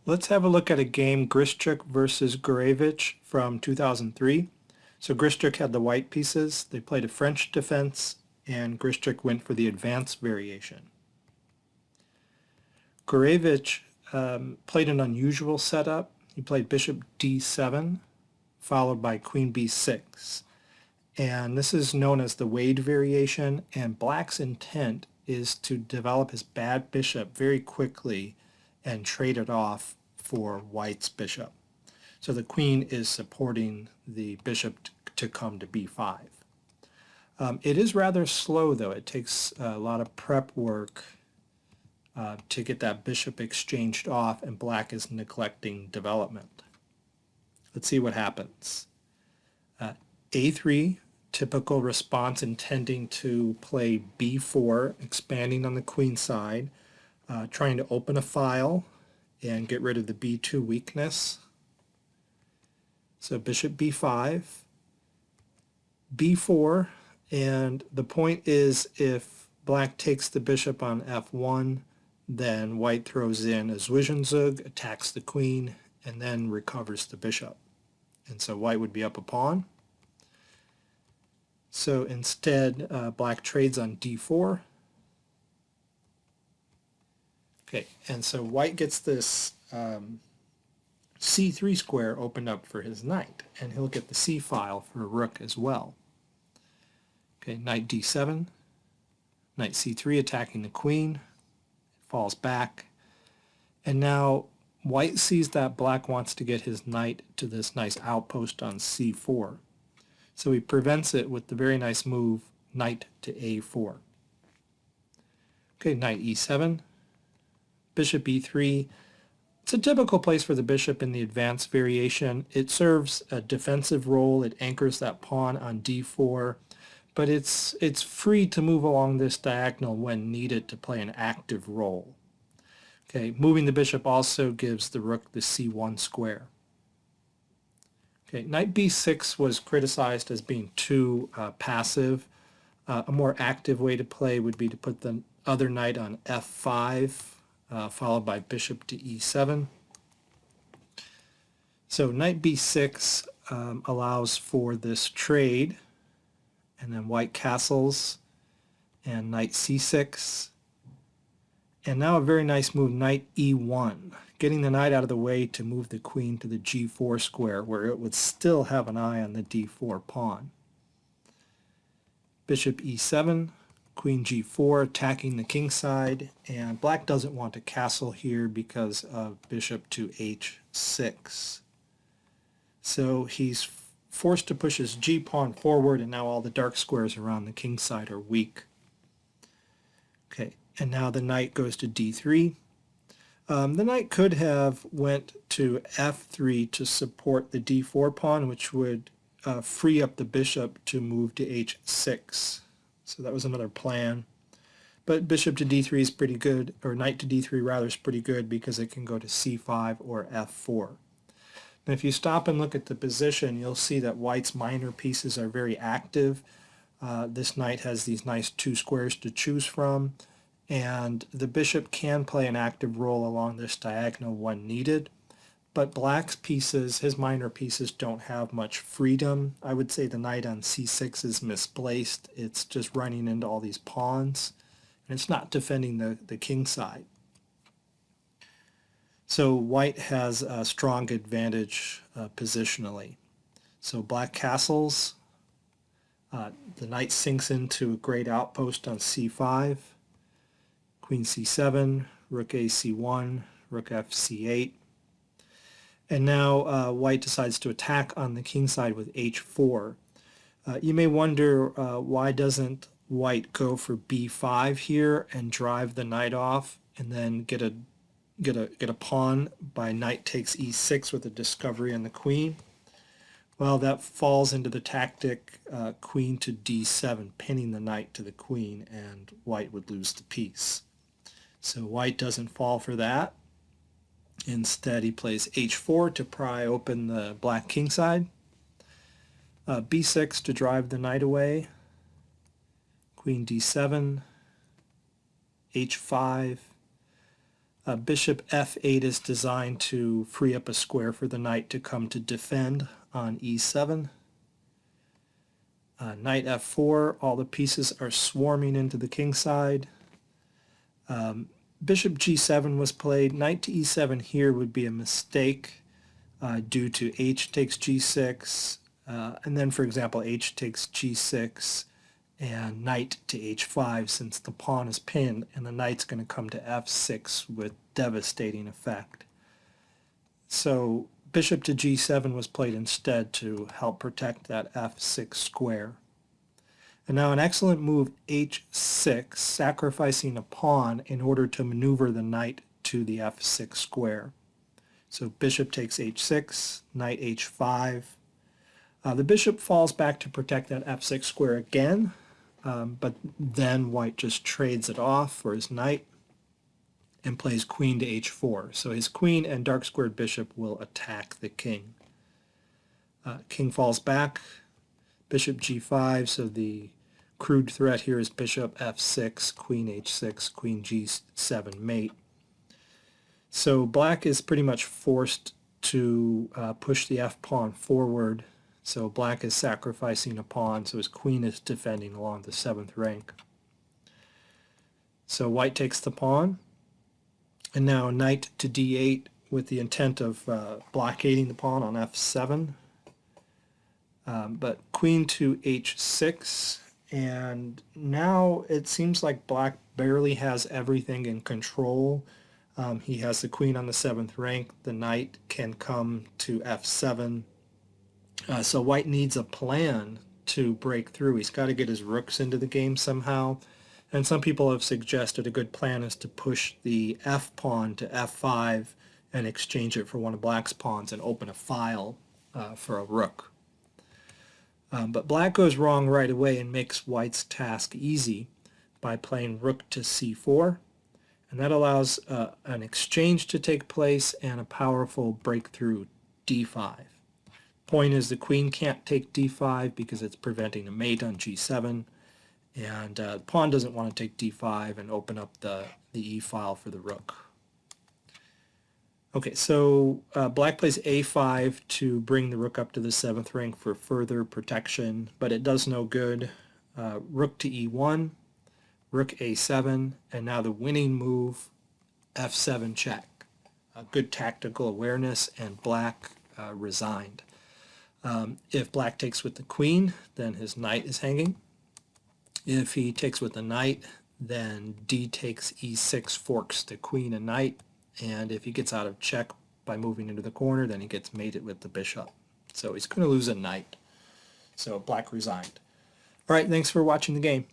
Let's have a look at a game, Grischuk versus Gurevich from 2003. So Grischuk had the white pieces. They played a French defense, and Grischuk went for the advanced variation. Gurevich played an unusual setup. He played bishop d7, followed by queen b6. And this is known as the Wade variation, and black's intent is to develop his bad bishop very quickly and trade it off for white's bishop. So the queen is supporting the bishop to come to b5. It is rather slow, though. It takes a lot of prep work to get that bishop exchanged off, and black is neglecting development. Let's see what happens. A3, typical response, intending to play b4, expanding on the queen side, trying to open a file and get rid of the b2 weakness. So bishop b5, b4, and the point is if black takes the bishop on f1, then white throws in a Zwischenzug, attacks the queen, and then recovers the bishop. And so white would be up a pawn. So instead, black trades on d4. Okay, and so white gets this c3 square opened up for his knight, and he'll get the c file for a rook as well. Okay, knight d7, knight c3 attacking the queen, falls back, and now white sees that black wants to get his knight to this nice outpost on c4. So he prevents it with the very nice move, knight to a4. Okay, knight e7, bishop e3. It's a typical place for the bishop in the advanced variation. It serves a defensive role. It anchors that pawn on d4, but it's free to move along this diagonal when needed to play an active role. Okay, moving the bishop also gives the rook the c1 square. Okay, knight b6 was criticized as being too passive. A more active way to play would be to put the other knight on f5, followed by bishop to e7. So knight b6 allows for this trade, and then white castles, and knight c6. And now a very nice move, knight e1, getting the knight out of the way to move the queen to the g4 square, where it would still have an eye on the d4 pawn. Bishop e7, queen g4, attacking the king side, and black doesn't want to castle here because of bishop to h6. So he's forced to push his g-pawn forward, and now all the dark squares around the king side are weak. Okay, and now the knight goes to d3. The knight could have went to f3 to support the d4 pawn, which would free up the bishop to move to h6. So that was another plan. But bishop to d3 is pretty good, or knight to d3 rather is pretty good because it can go to c5 or f4. And if you stop and look at the position, you'll see that white's minor pieces are very active. This knight has these nice two squares to choose from, and the bishop can play an active role along this diagonal when needed. But black's pieces, his minor pieces, don't have much freedom. I would say the knight on c6 is misplaced. It's just running into all these pawns, and it's not defending the king side. So white has a strong advantage positionally. So black castles. The knight sinks into a great outpost on c5. Queen c7, rook a c1, rook f c8. And now white decides to attack on the king side with h4. You may wonder why doesn't white go for b5 here and drive the knight off and then get a pawn by knight takes e6 with a discovery on the queen. Well, that falls into the tactic queen to d7, pinning the knight to the queen, and white would lose the piece. So white doesn't fall for that. Instead, he plays h4 to pry open the black king side, b6 to drive the knight away, queen d7, h5. Bishop f8 is designed to free up a square for the knight to come to defend on e7. Knight f4, all the pieces are swarming into the king side. Bishop g7 was played. Knight to e7 here would be a mistake due to h takes g6, and then, for example, h takes g6, and knight to h5 since the pawn is pinned, and the knight's going to come to f6 with devastating effect. So bishop to g7 was played instead to help protect that f6 square. And now an excellent move, h6, sacrificing a pawn in order to maneuver the knight to the f6 square. So bishop takes h6, knight h5. The bishop falls back to protect that f6 square again, but then white just trades it off for his knight and plays queen to h4. So his queen and dark squared bishop will attack the king. King falls back, bishop g5, so the crude threat here is bishop f6, queen h6, queen g7 mate. So black is pretty much forced to push the f-pawn forward. So black is sacrificing a pawn, so his queen is defending along the 7th rank. So white takes the pawn, and now knight to d8 with the intent of blockading the pawn on f7. But queen to h6, and now it seems like black barely has everything in control. He has the queen on the 7th rank. The knight can come to f7. So white needs a plan to break through. He's got to get his rooks into the game somehow. And some people have suggested a good plan is to push the f-pawn to f5 and exchange it for one of black's pawns and open a file for a rook. But black goes wrong right away and makes white's task easy by playing rook to c4. And that allows an exchange to take place and a powerful breakthrough d5. Point is the queen can't take d5 because it's preventing a mate on g7, and the pawn doesn't want to take d5 and open up the e-file for the rook. Okay, so black plays a5 to bring the rook up to the 7th rank for further protection, but it does no good. Rook to e1, rook a7, and now the winning move, f7 check. Good tactical awareness, and black resigned. If black takes with the queen, then his knight is hanging. If he takes with the knight, then d takes e6, forks the queen and knight. And if he gets out of check by moving into the corner, then he gets mated with the bishop. So he's going to lose a knight. So black resigned. All right, thanks for watching the game.